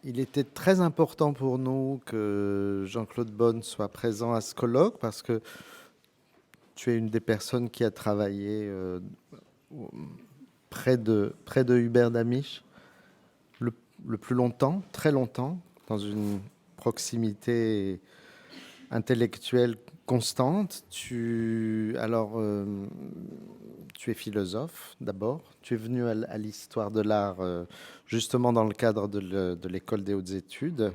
Il était très important pour nous que Jean-Claude Bonne soit présent à ce colloque parce que tu es une des personnes qui a travaillé près de Hubert Damisch le, le plus longtemps, très longtemps, dans une proximité intellectuelle constante. Tu es philosophe d'abord. Tu es venu à l'histoire de l'art justement dans le cadre de l'école des hautes études.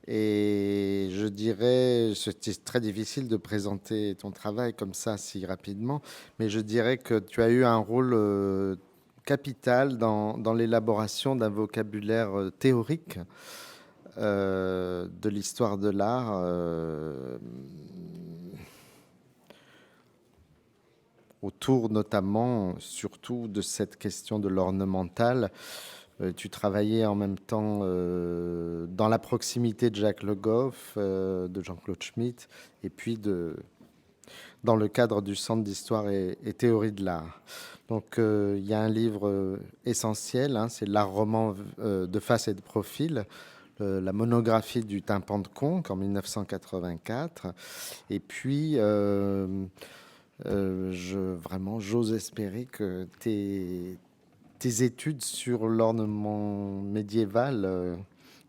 Et je dirais, c'est très difficile de présenter ton travail comme ça si rapidement, mais je dirais que tu as eu un rôle capital dans l'élaboration d'un vocabulaire théorique de l'histoire de l'art autour notamment, surtout de cette question de l'ornemental. Tu travaillais en même temps dans la proximité de Jacques Le Goff, de Jean-Claude Schmitt, et puis dans le cadre du Centre d'histoire et théorie de l'art. Donc il y a un livre essentiel, hein, c'est L'art roman de face et de profil, la monographie du tympan de Conques en 1984. Et puis, vraiment, j'ose espérer que tes études sur l'ornement médiéval,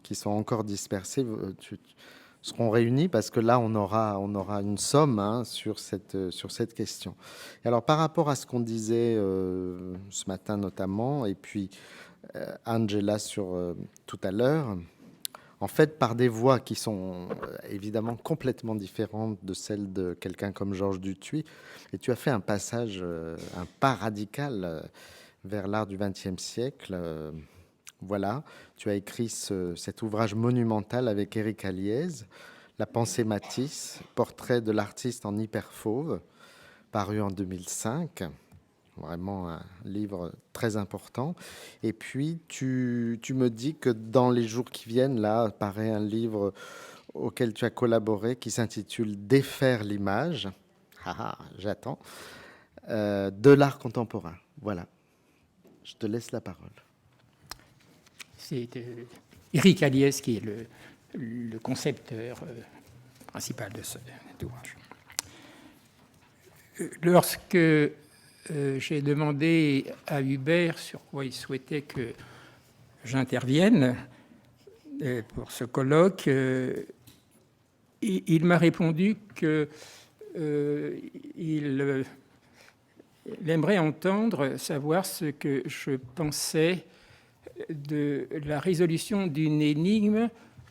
qui sont encore dispersées, seront réunies parce que là, on aura une somme hein, sur cette question. Et alors, par rapport à ce qu'on disait ce matin notamment, et puis Angela sur tout à l'heure, en fait, par des voix qui sont évidemment complètement différentes de celles de quelqu'un comme Georges Dutuit, et tu as fait un passage, un pas radical vers l'art du XXe siècle. Voilà, tu as écrit cet ouvrage monumental avec Éric Aliès, La pensée Matisse, portrait de l'artiste en hyperfauve, paru en 2005. Vraiment un livre très important. Et puis, tu me dis que dans les jours qui viennent, là, apparaît un livre auquel tu as collaboré qui s'intitule Défaire l'image. Ah, ah, j'attends. De l'art contemporain. Voilà. Je te laisse la parole. C'est Éric Aliès qui est le concepteur principal de cet ouvrage. Lorsque j'ai demandé à Hubert sur quoi il souhaitait que j'intervienne pour ce colloque, il m'a répondu qu'il aimerait entendre savoir ce que je pensais de la résolution d'une énigme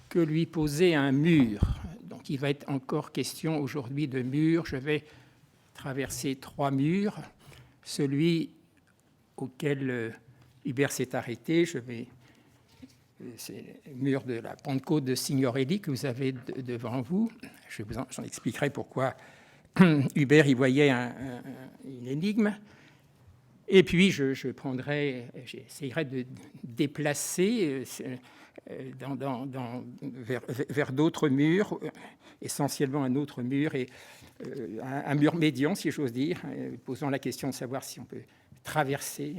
que lui posait un mur. Donc il va être encore question aujourd'hui de murs. Je vais traverser 3 murs. Celui auquel Hubert s'est arrêté, c'est le mur de la Pentecôte de Signorelli que vous avez devant vous. J'en expliquerai pourquoi Hubert y voyait une énigme. Et puis, j'essayerai de déplacer vers d'autres murs, essentiellement un autre mur, et un mur médian, si j'ose dire, posant la question de savoir si on peut traverser,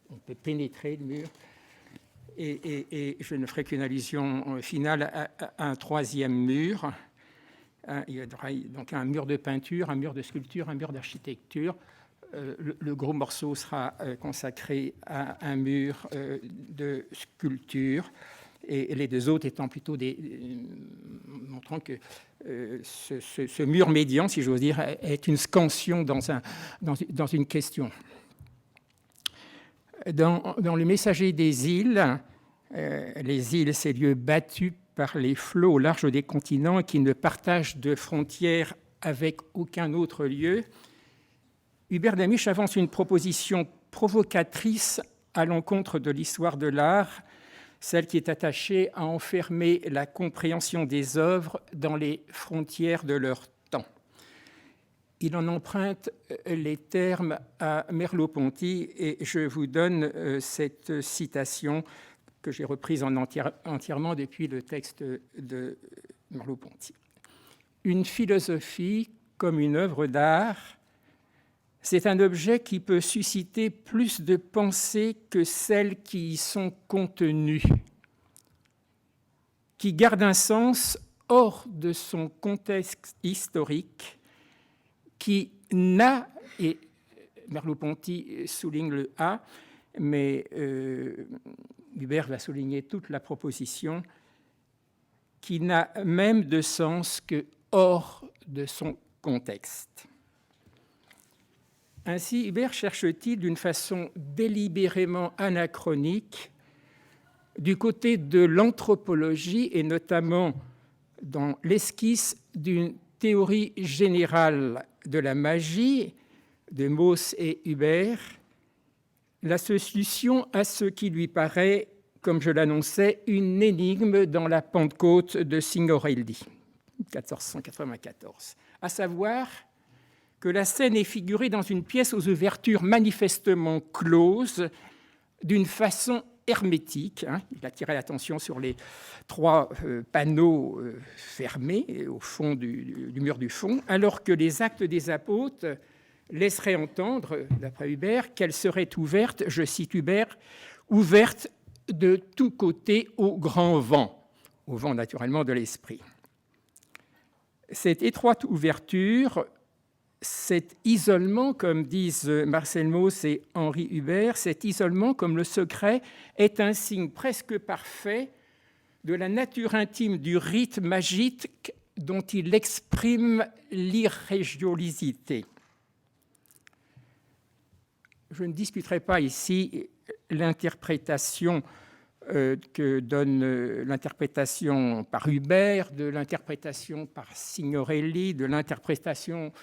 on peut pénétrer le mur. Et je ne ferai qu'une allusion finale à un troisième mur. Il y aura donc un mur de peinture, un mur de sculpture, un mur d'architecture. Le gros morceau sera consacré à un mur de sculpture, et les deux autres étant plutôt montrant que ce mur médian, si j'ose dire, est une scansion dans une question. Dans le Messager des îles, les îles, ces lieux battus par les flots au large des continents qui ne partagent de frontières avec aucun autre lieu, Hubert Damisch avance une proposition provocatrice à l'encontre de l'histoire de l'art, celle qui est attachée à enfermer la compréhension des œuvres dans les frontières de leur temps. Il en emprunte les termes à Merleau-Ponty, et je vous donne cette citation que j'ai reprise entièrement depuis le texte de Merleau-Ponty. Une philosophie comme une œuvre d'art, c'est un objet qui peut susciter plus de pensées que celles qui y sont contenues. qui garde un sens hors de son contexte historique, qui n'a, et Merleau-Ponty souligne le « a », mais Hubert va souligner toute la proposition, qui n'a même de sens que hors de son contexte. Ainsi, Hubert cherche-t-il d'une façon délibérément anachronique, du côté de l'anthropologie et notamment dans l'esquisse d'une théorie générale de la magie de Mauss et Hubert, la solution à ce qui lui paraît, comme je l'annonçais, une énigme dans la Pentecôte de Signorelli, 1494, à savoir que la scène est figurée dans une pièce aux ouvertures manifestement closes d'une façon hermétique. Il attirait l'attention sur les 3 panneaux fermés au fond du mur du fond, alors que les Actes des Apôtres laisseraient entendre, d'après Hubert, qu'elle serait ouverte, je cite Hubert, ouverte de tous côtés au grand vent, au vent naturellement de l'esprit. Cette étroite ouverture, cet isolement, comme disent Marcel Mauss et Henri Hubert, cet isolement comme le secret est un signe presque parfait de la nature intime du rite magique dont il exprime l'irrégiolizité. Je ne discuterai pas ici l'interprétation que donne l'interprétation par Hubert, de l'interprétation par Signorelli, de l'interprétation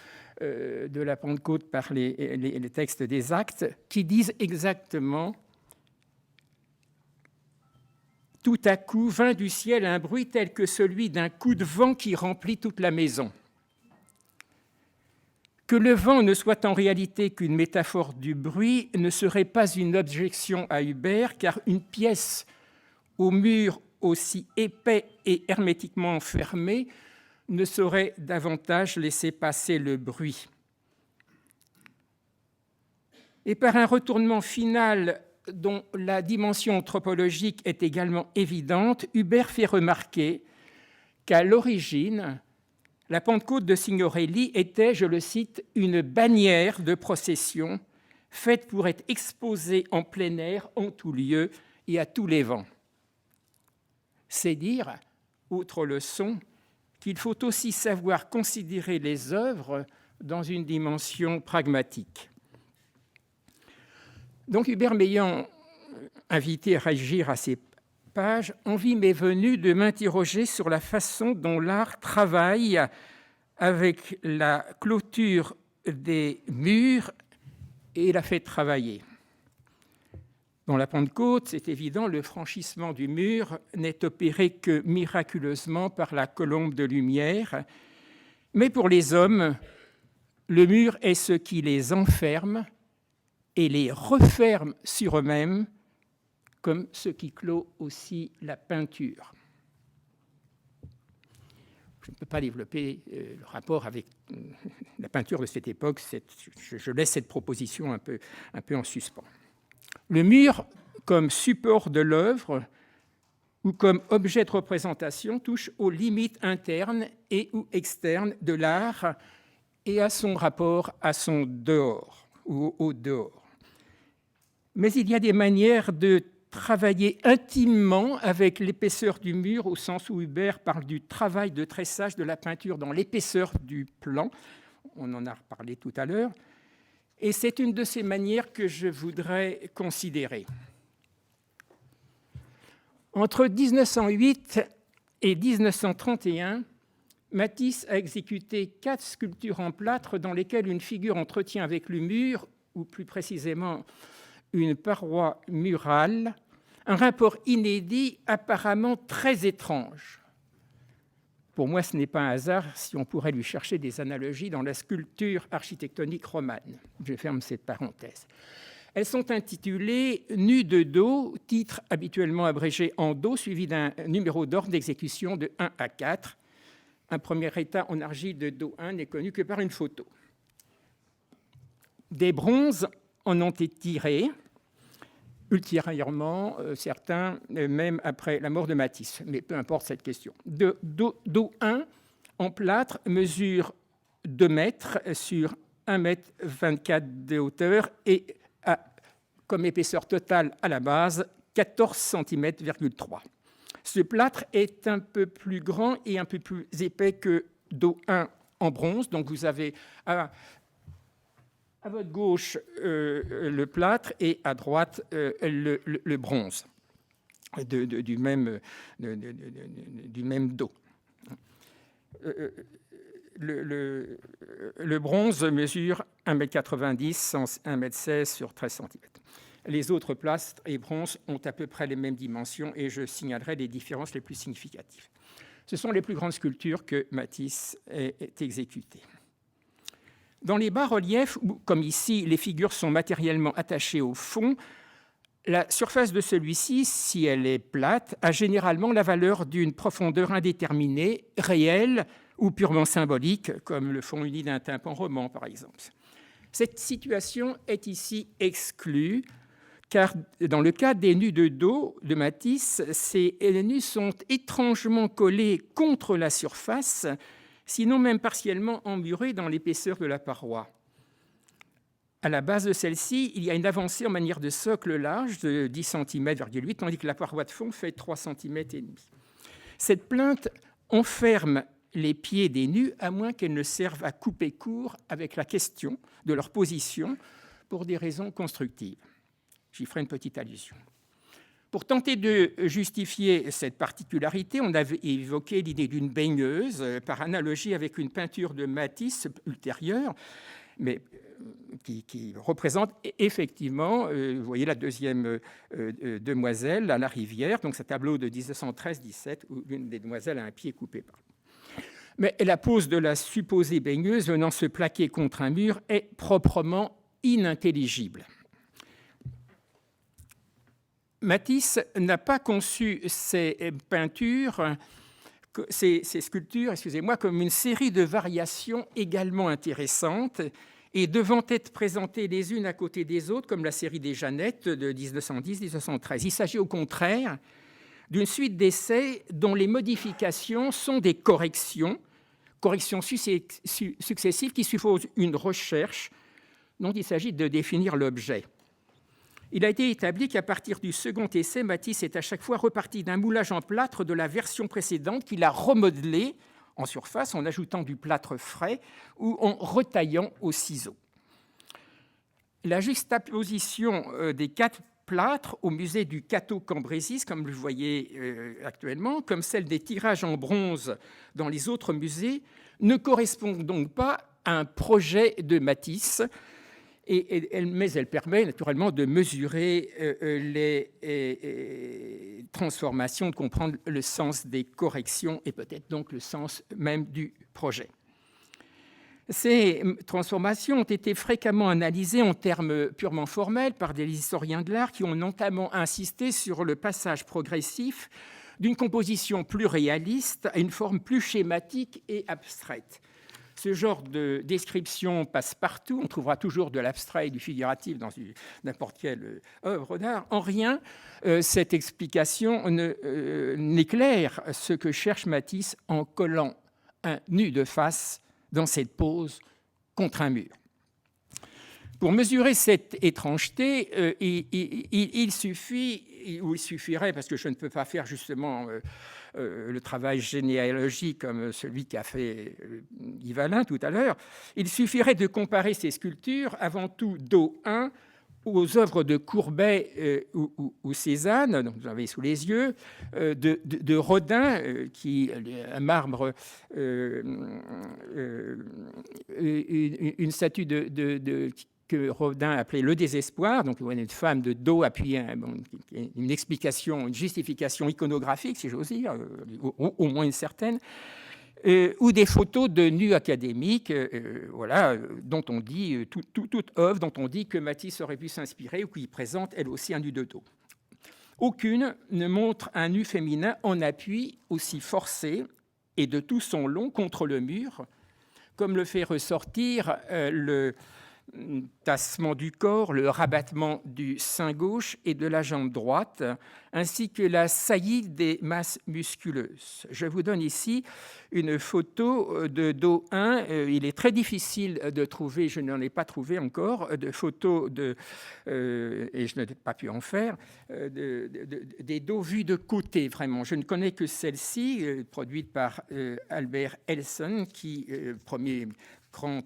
de la Pentecôte par les textes des Actes, qui disent exactement « Tout à coup vint du ciel un bruit tel que celui d'un coup de vent qui remplit toute la maison. » Que le vent ne soit en réalité qu'une métaphore du bruit ne serait pas une objection à Hubert, car une pièce au mur aussi épais et hermétiquement fermé ne saurait davantage laisser passer le bruit. Et par un retournement final dont la dimension anthropologique est également évidente, Hubert fait remarquer qu'à l'origine, la Pentecôte de Signorelli était, je le cite, une bannière de procession faite pour être exposée en plein air, en tout lieu et à tous les vents. C'est dire, autre leçon, qu'il faut aussi savoir considérer les œuvres dans une dimension pragmatique. Donc Hubert m'ayant invité à réagir à ces pages, envie m'est venue de m'interroger sur la façon dont l'art travaille avec la clôture des murs et la fait travailler. Dans la Pentecôte, c'est évident, le franchissement du mur n'est opéré que miraculeusement par la colombe de lumière, mais pour les hommes, le mur est ce qui les enferme et les referme sur eux-mêmes, comme ce qui clôt aussi la peinture. Je ne peux pas développer le rapport avec la peinture de cette époque, je laisse cette proposition un peu en suspens. Le mur, comme support de l'œuvre ou comme objet de représentation, touche aux limites internes et ou externes de l'art et à son rapport à son dehors ou au dehors. Mais il y a des manières de travailler intimement avec l'épaisseur du mur, au sens où Hubert parle du travail de tressage de la peinture dans l'épaisseur du plan. On en a parlé tout à l'heure. Et c'est une de ces manières que je voudrais considérer. Entre 1908 et 1931, Matisse a exécuté 4 sculptures en plâtre dans lesquelles une figure entretient avec le mur, ou plus précisément une paroi murale, un rapport inédit apparemment très étrange. Pour moi, ce n'est pas un hasard si on pourrait lui chercher des analogies dans la sculpture architectonique romane. Je ferme cette parenthèse. Elles sont intitulées « Nues de dos », titre habituellement abrégé en do, suivi d'un numéro d'ordre d'exécution de 1 à 4. Un premier état en argile de do 1 n'est connu que par une photo. Des bronzes en ont été tirés. ultérieurement, certains, même après la mort de Matisse. Mais peu importe cette question. Do 1 en plâtre mesure 2 mètres sur 1,24 m de hauteur et a comme épaisseur totale à la base 14 cm,3. Ce plâtre est un peu plus grand et un peu plus épais que Do 1 en bronze. Donc vous avez à votre gauche le plâtre et à droite le bronze du même dos. Le bronze mesure 1,90 m, 1,16 m sur 13 cm. Les autres plâtres et bronzes ont à peu près les mêmes dimensions et je signalerai les différences les plus significatives. Ce sont les plus grandes sculptures que Matisse ait exécutées. Dans les bas-reliefs, comme ici, les figures sont matériellement attachées au fond, la surface de celui-ci, si elle est plate, a généralement la valeur d'une profondeur indéterminée, réelle ou purement symbolique, comme le fond uni d'un tympan roman, par exemple. Cette situation est ici exclue, car dans le cas des nus de dos de Matisse, ces nus sont étrangement collés contre la surface, sinon même partiellement emmurés dans l'épaisseur de la paroi. À la base de celle-ci, il y a une avancée en manière de socle large de 10 cm,8 m, tandis que la paroi de fond fait 3 cm et demi. Cette plinthe enferme les pieds des nus, à moins qu'elles ne servent à couper court avec la question de leur position pour des raisons constructives. J'y ferai une petite allusion. Pour tenter de justifier cette particularité, on avait évoqué l'idée d'une baigneuse, par analogie avec une peinture de Matisse ultérieure, mais qui représente effectivement, vous voyez la deuxième demoiselle à la rivière, donc ce tableau de 1913-17, où l'une des demoiselles a un pied coupé par. Mais la pose de la supposée baigneuse venant se plaquer contre un mur est proprement inintelligible. Matisse n'a pas conçu ces sculptures, comme une série de variations également intéressantes et devant être présentées les unes à côté des autres, comme la série des Jeannettes de 1910-1913. Il s'agit au contraire d'une suite d'essais dont les modifications sont des corrections successives qui supposent une recherche dont il s'agit de définir l'objet. Il a été établi qu'à partir du second essai, Matisse est à chaque fois reparti d'un moulage en plâtre de la version précédente qu'il a remodelé en surface en ajoutant du plâtre frais ou en retaillant au ciseau. La juxtaposition des 4 plâtres au musée du Cateau-Cambrésis, comme vous le voyez actuellement, comme celle des tirages en bronze dans les autres musées, ne correspond donc pas à un projet de Matisse, mais elle permet naturellement de mesurer les transformations, de comprendre le sens des corrections et peut-être donc le sens même du projet. Ces transformations ont été fréquemment analysées en termes purement formels par des historiens de l'art qui ont notamment insisté sur le passage progressif d'une composition plus réaliste à une forme plus schématique et abstraite. Ce genre de description passe partout. On trouvera toujours de l'abstrait et du figuratif dans n'importe quelle œuvre d'art. En rien, cette explication n'éclaire ce que cherche Matisse en collant un nu de face dans cette pose contre un mur. Pour mesurer cette étrangeté, il suffirait, parce que je ne peux pas faire justement le travail généalogique comme celui qu'a fait Yves Alain tout à l'heure, il suffirait de comparer ces sculptures, avant tout Do 1, aux œuvres de Courbet ou Cézanne, donc vous avez sous les yeux, de Rodin, qui un marbre, une statue que Rodin appelait le désespoir, donc une femme de dos appuyée, une explication, une justification iconographique, si j'ose dire, au moins une certaine, ou des photos de nus académiques, dont on dit, toute œuvre dont on dit que Matisse aurait pu s'inspirer ou qui présente elle aussi un nu de dos. Aucune ne montre un nu féminin en appui aussi forcé et de tout son long contre le mur, comme le fait ressortir tassement du corps, le rabattement du sein gauche et de la jambe droite, ainsi que la saillie des masses musculeuses. Je vous donne ici une photo de dos 1. Il est très difficile de trouver, je n'en ai pas trouvé encore, de photos, et je n'ai pas pu en faire, des dos vus de côté, vraiment. Je ne connais que celle-ci, produite par Albert Elson, qui, premier grand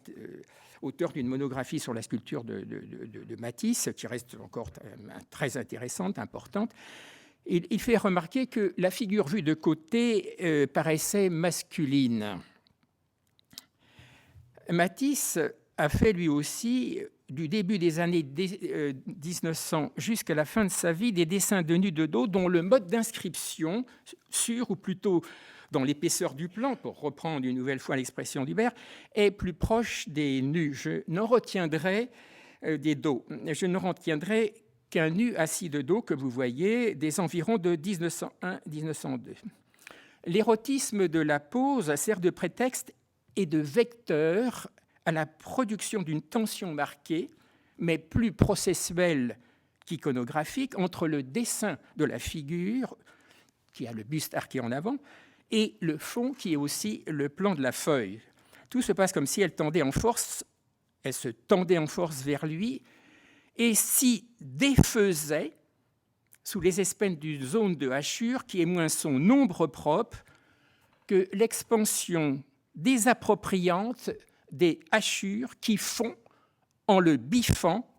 auteur d'une monographie sur la sculpture de Matisse, qui reste encore très intéressante, importante. Il fait remarquer que la figure vue de côté paraissait masculine. Matisse a fait lui aussi, du début des années 1900 jusqu'à la fin de sa vie, des dessins de nus de dos dont le mode d'inscription, sur ou plutôt dans l'épaisseur du plan, pour reprendre une nouvelle fois l'expression d'Hubert, est plus proche des nus. Je n'en retiendrai des dos. Je ne retiendrai qu'un nu assis de dos que vous voyez des environs de 1901-1902. L'érotisme de la pose sert de prétexte et de vecteur à la production d'une tension marquée, mais plus processuelle qu'iconographique, entre le dessin de la figure, qui a le buste arqué en avant, et le fond, qui est aussi le plan de la feuille. Tout se passe comme si elle se tendait en force vers lui, et s'y défaisait sous les espèces d'une zone de hachure qui est moins son ombre propre que l'expansion désappropriante des hachures qui font, en le biffant,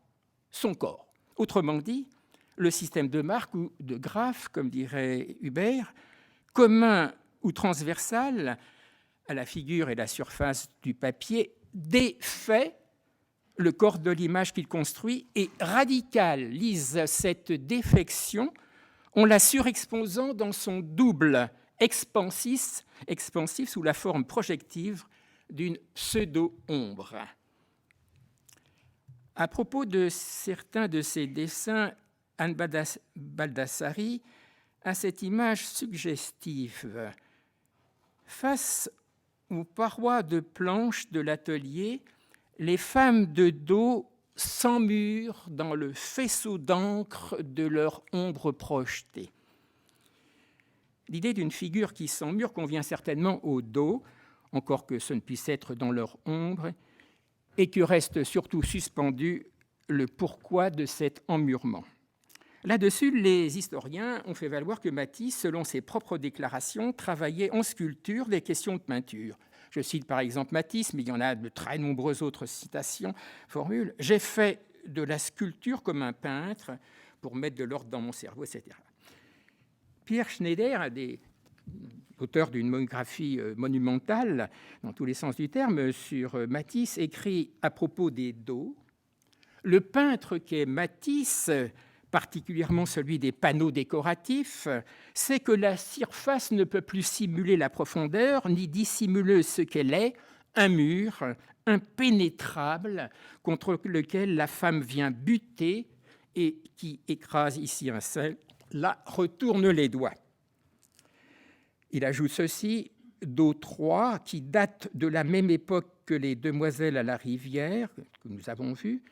son corps. Autrement dit, le système de marque ou de graphe, comme dirait Hubert, commun ou transversal à la figure et la surface du papier, défait le corps de l'image qu'il construit et radicalise cette défection en la surexposant dans son double expansif sous la forme projective d'une pseudo-ombre. À propos de certains de ces dessins, Anne Baldassari a cette image suggestive. Face aux parois de planches de l'atelier, les femmes de dos s'emmurent dans le faisceau d'encre de leur ombre projetée. L'idée d'une figure qui s'emmure convient certainement au dos, encore que ce ne puisse être dans leur ombre, et que reste surtout suspendu le pourquoi de cet emmurement. Là-dessus, les historiens ont fait valoir que Matisse, selon ses propres déclarations, travaillait en sculpture des questions de peinture. Je cite par exemple Matisse, mais il y en a de très nombreuses autres citations, formules. « J'ai fait de la sculpture comme un peintre pour mettre de l'ordre dans mon cerveau, etc. » Pierre Schneider, auteur d'une monographie monumentale, dans tous les sens du terme, sur Matisse, écrit à propos des dos. « Le peintre qu'est Matisse, particulièrement celui des panneaux décoratifs, c'est que la surface ne peut plus simuler la profondeur, ni dissimuler ce qu'elle est, un mur impénétrable contre lequel la femme vient buter et qui écrase ici un sel, là retourne les doigts. » Il ajoute ceci, dos 3, qui date de la même époque que les Demoiselles à la rivière, que nous avons vues,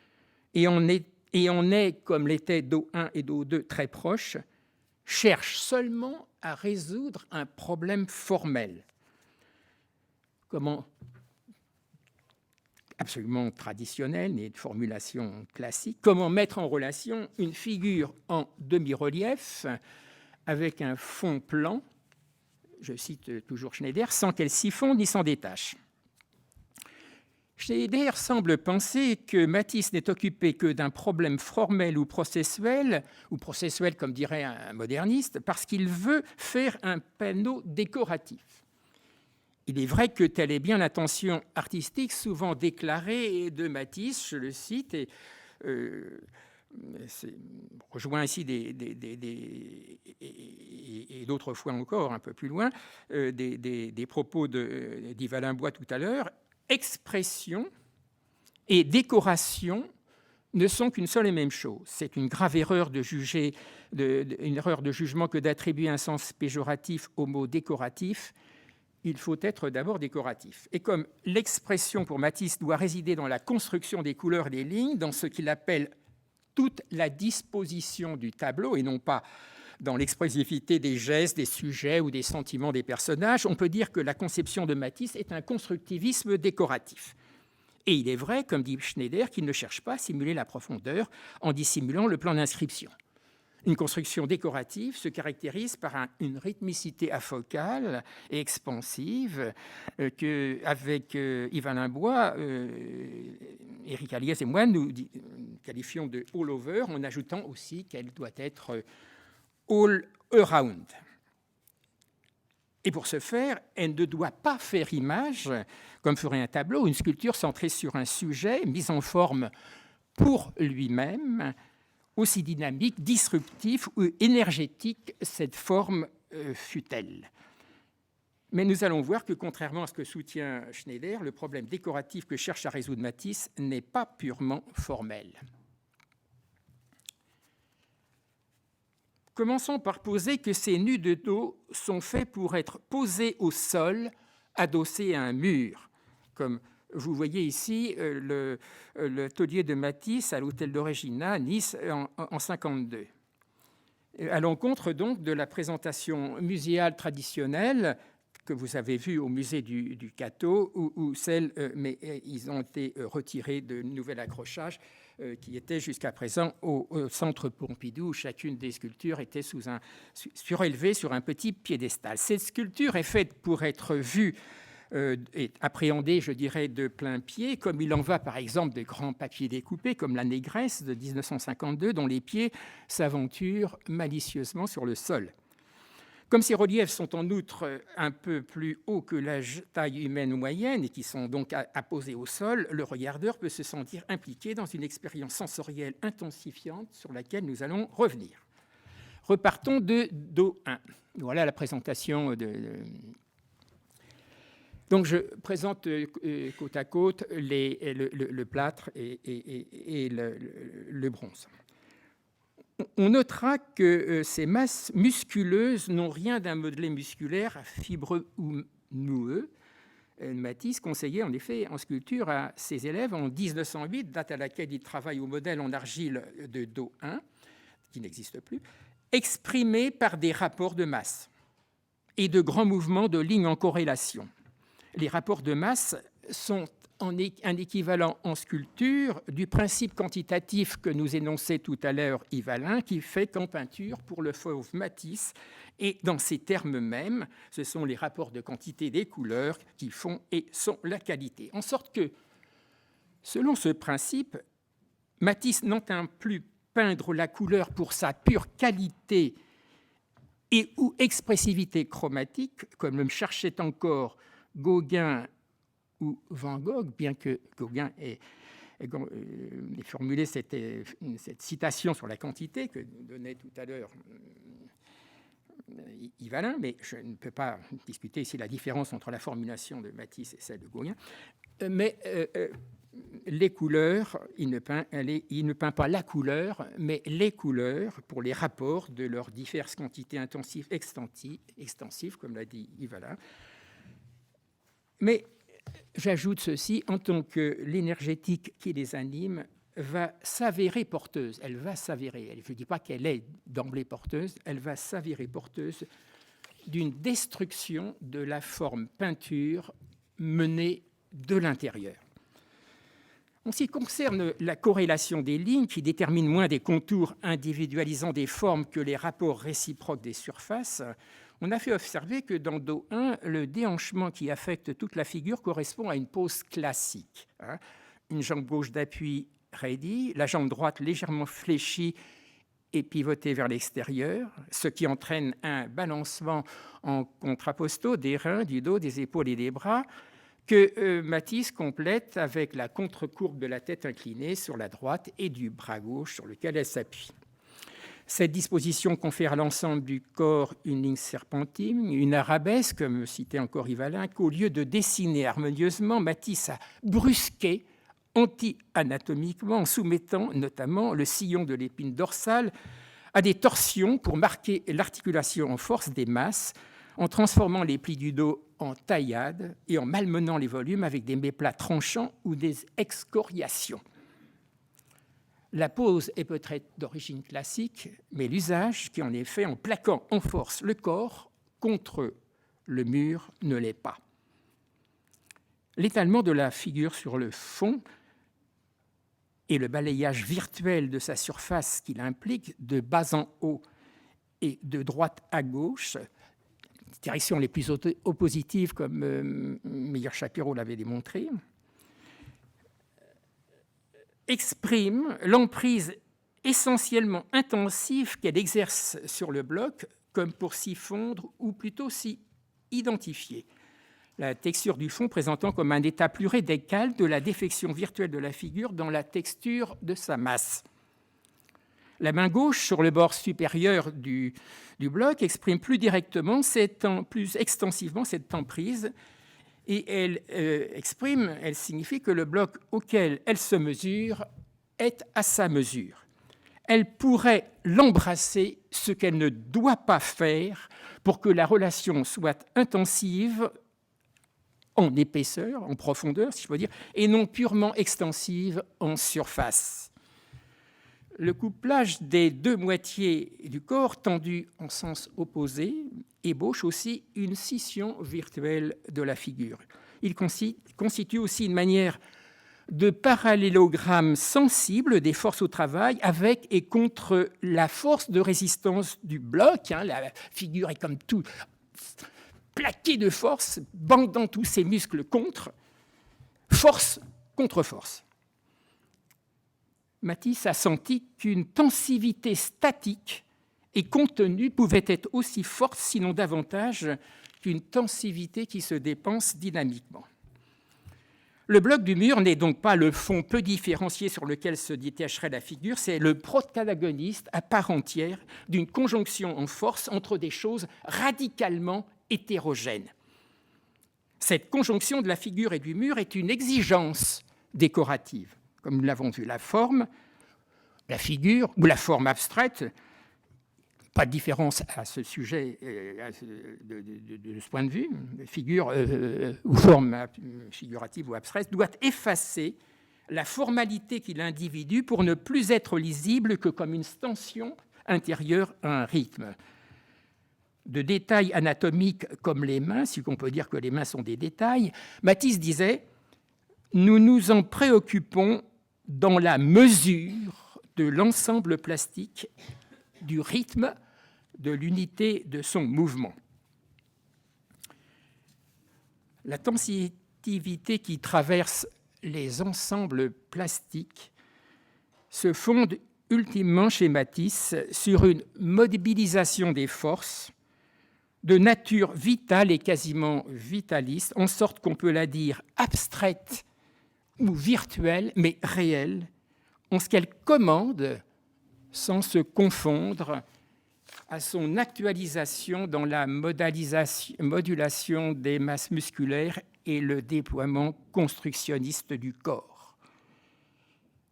et on est, comme l'étaient dos 1 et dos 2, très proches, cherche seulement à résoudre un problème formel. Comment absolument traditionnel, et de formulation classique, comment mettre en relation une figure en demi-relief avec un fond plan, je cite toujours Schneider, sans qu'elle s'y fonde ni s'en détache. Schneider semble penser que Matisse n'est occupé que d'un problème formel ou processuel comme dirait un moderniste, parce qu'il veut faire un panneau décoratif. Il est vrai que telle est bien l'intention artistique souvent déclarée de Matisse, je le cite, et rejoint ici et d'autres fois encore, un peu plus loin, des propos d'Yves Alain Bois tout à l'heure. Expression et décoration ne sont qu'une seule et même chose. C'est une grave erreur une erreur de jugement que d'attribuer un sens péjoratif au mot décoratif, il faut être d'abord décoratif. Et comme l'expression pour Matisse doit résider dans la construction des couleurs et des lignes, dans ce qu'il appelle toute la disposition du tableau, et non pas dans l'expressivité des gestes, des sujets ou des sentiments des personnages, on peut dire que la conception de Matisse est un constructivisme décoratif. Et il est vrai, comme dit Schneider, qu'il ne cherche pas à simuler la profondeur en dissimulant le plan d'inscription. Une construction décorative se caractérise par une rythmicité afocale et expansive qu'avec Yves Alain Bois, Éric Aliès et moi, nous qualifions de all-over, en ajoutant aussi qu'elle doit être all-around. Et pour ce faire, elle ne doit pas faire image, comme ferait un tableau, une sculpture centrée sur un sujet, mise en forme pour lui-même, aussi dynamique, disruptif ou énergétique cette forme fut-elle. Mais nous allons voir que, contrairement à ce que soutient Schneider, le problème décoratif que cherche à résoudre Matisse n'est pas purement formel. Commençons par poser que ces nus de dos sont faits pour être posés au sol, adossés à un mur, comme vous voyez ici le taulier de Matisse à l'hôtel de Regina, à Nice, en 1952. À l'encontre donc de la présentation muséale traditionnelle que vous avez vue au musée du Cateau, ou celle, mais ils ont été retirés de nouvel accrochage, qui était jusqu'à présent au centre Pompidou, où chacune des sculptures était surélevée sur un petit piédestal. Cette sculpture est faite pour être vue et appréhendé, je dirais, de plein pied, comme il en va par exemple de grands papiers découpés, comme la Négresse de 1952, dont les pieds s'aventurent malicieusement sur le sol. Comme ces reliefs sont en outre un peu plus hauts que la taille humaine moyenne et qui sont donc apposés au sol, le regardeur peut se sentir impliqué dans une expérience sensorielle intensifiante sur laquelle nous allons revenir. Repartons de dos 1. Voilà la présentation Donc, je présente côte à côte le plâtre et le bronze. On notera que ces masses musculeuses n'ont rien d'un modelé musculaire fibreux ou noueux. Matisse conseillait en effet en sculpture à ses élèves en 1908, date à laquelle il travaille au modèle en argile de dos 1, qui n'existe plus, exprimé par des rapports de masse et de grands mouvements de lignes en corrélation. Les rapports de masse sont un équivalent en sculpture du principe quantitatif que nous énonçait tout à l'heure Yves Alain, qui fait qu'en peinture, pour le fauve Matisse, et dans ces termes mêmes, ce sont les rapports de quantité des couleurs qui font et sont la qualité. En sorte que, selon ce principe, Matisse n'entend plus peindre la couleur pour sa pure qualité et ou expressivité chromatique, comme le cherchait encore Gauguin ou Van Gogh, bien que Gauguin ait formulé cette citation sur la quantité que donnait tout à l'heure Yves Alain, mais je ne peux pas discuter ici la différence entre la formulation de Matisse et celle de Gauguin. Mais les couleurs, il ne peint pas la couleur, mais les couleurs pour les rapports de leurs diverses quantités intensives, extensives, comme l'a dit Yves Alain. Mais j'ajoute ceci, en tant que l'énergétique qui les anime va s'avérer porteuse. Elle va s'avérer, je ne dis pas qu'elle est d'emblée porteuse, elle va s'avérer porteuse d'une destruction de la forme peinture menée de l'intérieur. En ce qui concerne la corrélation des lignes, qui détermine moins des contours individualisant des formes que les rapports réciproques des surfaces, on a fait observer que dans dos 1, le déhanchement qui affecte toute la figure correspond à une pose classique. Une jambe gauche d'appui raidie, la jambe droite légèrement fléchie et pivotée vers l'extérieur, ce qui entraîne un balancement en contrapposto des reins, du dos, des épaules et des bras, que Matisse complète avec la contre-courbe de la tête inclinée sur la droite et du bras gauche sur lequel elle s'appuie. Cette disposition confère à l'ensemble du corps une ligne serpentine, une arabesque, comme citait encore Yves Alain, qu'au lieu de dessiner harmonieusement, Matisse a brusqué anti-anatomiquement en soumettant notamment le sillon de l'épine dorsale à des torsions pour marquer l'articulation en force des masses, en transformant les plis du dos en taillades et en malmenant les volumes avec des méplats tranchants ou des excoriations. La pose est peut-être d'origine classique, mais l'usage qui en est fait en plaquant en force le corps contre le mur ne l'est pas. L'étalement de la figure sur le fond et le balayage virtuel de sa surface qu'il implique, de bas en haut et de droite à gauche, directions les plus oppositives comme Meyer-Shapiro l'avait démontré, exprime l'emprise essentiellement intensive qu'elle exerce sur le bloc, comme pour s'y fondre ou plutôt s'y identifier. La texture du fond présentant comme un état plus radical de la défection virtuelle de la figure dans la texture de sa masse. La main gauche, sur le bord supérieur du bloc, exprime plus directement, plus extensivement cette emprise, et elle signifie que le bloc auquel elle se mesure est à sa mesure. Elle pourrait l'embrasser, ce qu'elle ne doit pas faire pour que la relation soit intensive en épaisseur, en profondeur, si je peux dire, et non purement extensive en surface. Le couplage des deux moitiés du corps tendus en sens opposé ébauche aussi une scission virtuelle de la figure. Il constitue aussi une manière de parallélogramme sensible des forces au travail avec et contre la force de résistance du bloc. La figure est comme tout plaquée de force, bandant tous ses muscles contre, force contre force. Matisse a senti qu'une tensivité statique et contenue pouvait être aussi forte, sinon davantage, qu'une tensivité qui se dépense dynamiquement. Le bloc du mur n'est donc pas le fond peu différencié sur lequel se détacherait la figure, c'est le protagoniste à part entière d'une conjonction en force entre des choses radicalement hétérogènes. Cette conjonction de la figure et du mur est une exigence décorative. Comme nous l'avons vu, la forme, la figure ou la forme abstraite, pas de différence à ce sujet, de ce point de vue, figure ou forme figurative ou abstraite, doit effacer la formalité qui l'individu pour ne plus être lisible que comme une tension intérieure à un rythme. De détails anatomiques comme les mains, si on peut dire que les mains sont des détails, Matisse disait « Nous nous en préoccupons dans la mesure de l'ensemble plastique, du rythme, de l'unité de son mouvement. » La tensivité qui traverse les ensembles plastiques se fonde ultimement chez Matisse sur une mobilisation des forces de nature vitale et quasiment vitaliste, en sorte qu'on peut la dire abstraite ou virtuelle, mais réelle, en ce qu'elle commande, sans se confondre, à son actualisation dans la modulation des masses musculaires et le déploiement constructionniste du corps.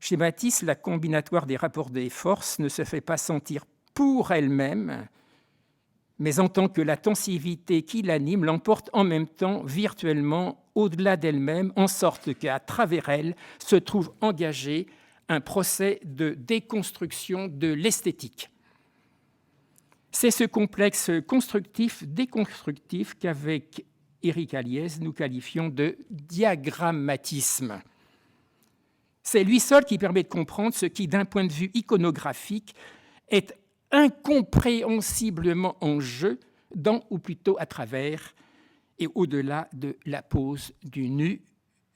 Chez Matisse, la combinatoire des rapports des forces ne se fait pas sentir pour elle-même, mais en tant que la tensivité qui l'anime l'emporte en même temps virtuellement au-delà d'elle-même, en sorte qu'à travers elle se trouve engagé un procès de déconstruction de l'esthétique. C'est ce complexe constructif-déconstructif qu'avec Éric Aliès, nous qualifions de diagrammatisme. C'est lui seul qui permet de comprendre ce qui, d'un point de vue iconographique, est incompréhensiblement en jeu dans, ou plutôt à travers et au-delà de la pose du nu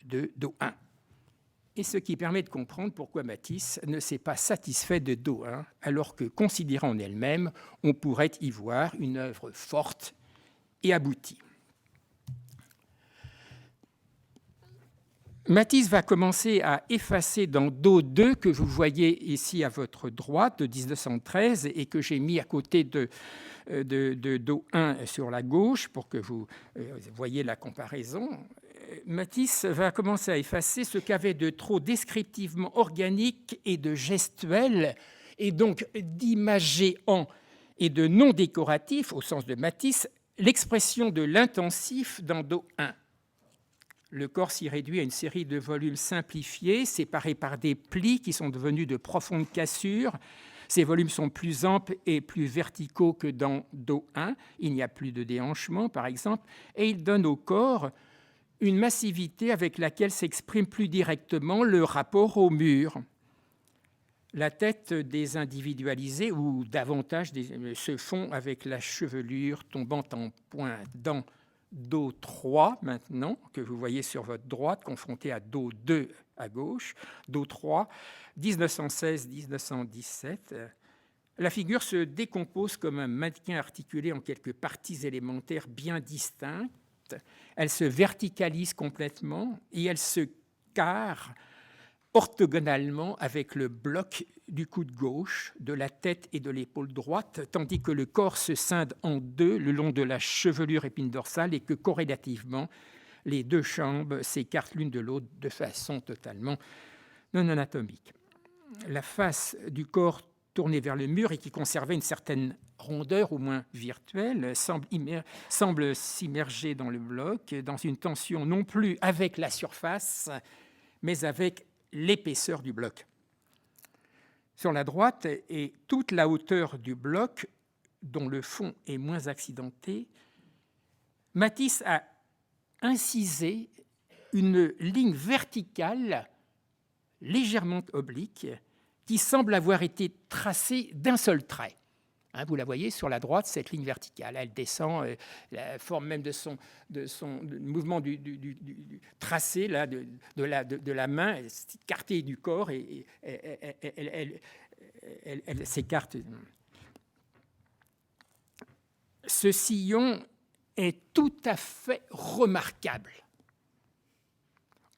de dos 1. Et ce qui permet de comprendre pourquoi Matisse ne s'est pas satisfait de dos 1, alors que, considérant en elle-même, on pourrait y voir une œuvre forte et aboutie. Matisse va commencer à effacer dans dos 2, que vous voyez ici à votre droite, de 1913, et que j'ai mis à côté de dos 1 sur la gauche, pour que vous voyez la comparaison. Matisse va commencer à effacer ce qu'avait de trop descriptivement organique et de gestuel, et donc d'imagéant et de non décoratif, au sens de Matisse, l'expression de l'intensif dans Do 1. Le corps s'y réduit à une série de volumes simplifiés, séparés par des plis qui sont devenus de profondes cassures. Ces volumes sont plus amples et plus verticaux que dans Do 1. Il n'y a plus de déhanchement, par exemple, et ils donnent au corps une massivité avec laquelle s'exprime plus directement le rapport au mur. La tête désindividualisée, ou davantage, se fond avec la chevelure tombant en pointe dans Do 3 maintenant, que vous voyez sur votre droite, confronté à Do 2 à gauche. Do 3, 1916-1917. La figure se décompose comme un mannequin articulé en quelques parties élémentaires bien distinctes. Elle se verticalise complètement et elle se carre orthogonalement avec le bloc du coude gauche, de la tête et de l'épaule droite, tandis que le corps se scinde en deux le long de la chevelure épine dorsale et que corrélativement, les deux jambes s'écartent l'une de l'autre de façon totalement non anatomique. La face du corps tournée vers le mur et qui conservait une certaine rondeur, au moins virtuelle, semble s'immerger dans le bloc, dans une tension non plus avec la surface, mais avec l'épaisseur du bloc. Sur la droite et toute la hauteur du bloc, dont le fond est moins accidenté, Matisse a incisé une ligne verticale légèrement oblique qui semble avoir été tracée d'un seul trait. Vous la voyez sur la droite, cette ligne verticale. Elle descend, la forme même de son mouvement du tracé là, de la main, écartée du corps, et elle s'écarte. Ce sillon est tout à fait remarquable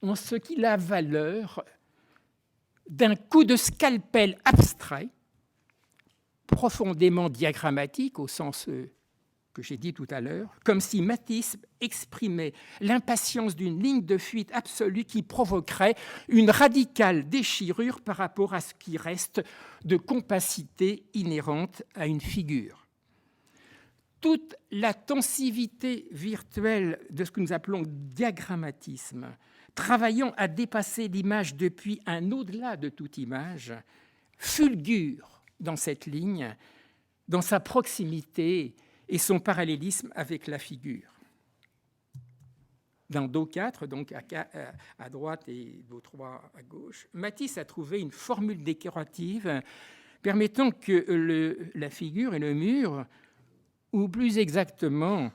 en ce qu'il a valeur d'un coup de scalpel abstrait, profondément diagrammatique au sens que j'ai dit tout à l'heure, comme si Matisse exprimait l'impatience d'une ligne de fuite absolue qui provoquerait une radicale déchirure par rapport à ce qui reste de compacité inhérente à une figure. Toute la tensivité virtuelle de ce que nous appelons diagrammatisme, travaillant à dépasser l'image depuis un au-delà de toute image, fulgure dans cette ligne, dans sa proximité et son parallélisme avec la figure. Dans Do 4, donc à droite et Do 3 à gauche, Matisse a trouvé une formule décorative permettant que la figure et le mur, ou plus exactement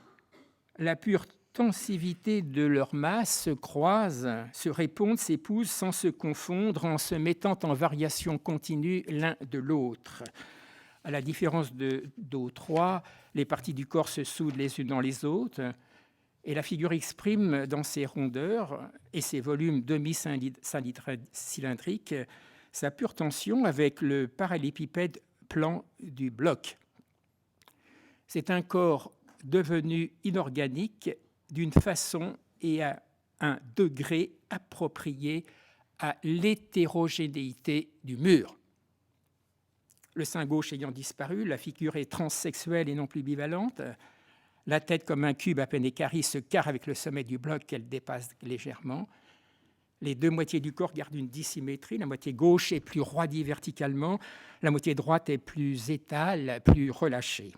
la pure tensivité de leur masse, se croisent, se répondent, s'épousent sans se confondre, en se mettant en variation continue l'un de l'autre. À la différence de Do 3, les parties du corps se soudent les unes dans les autres, et la figure exprime dans ses rondeurs et ses volumes demi-cylindriques sa pure tension avec le parallélépipède plan du bloc. C'est un corps devenu inorganique d'une façon et à un degré approprié à l'hétérogénéité du mur. Le sein gauche ayant disparu, la figure est transsexuelle et non plus bivalente. La tête, comme un cube à peine équarri, se carre avec le sommet du bloc qu'elle dépasse légèrement. Les deux moitiés du corps gardent une dissymétrie. La moitié gauche est plus roidie verticalement, la moitié droite est plus étale, plus relâchée.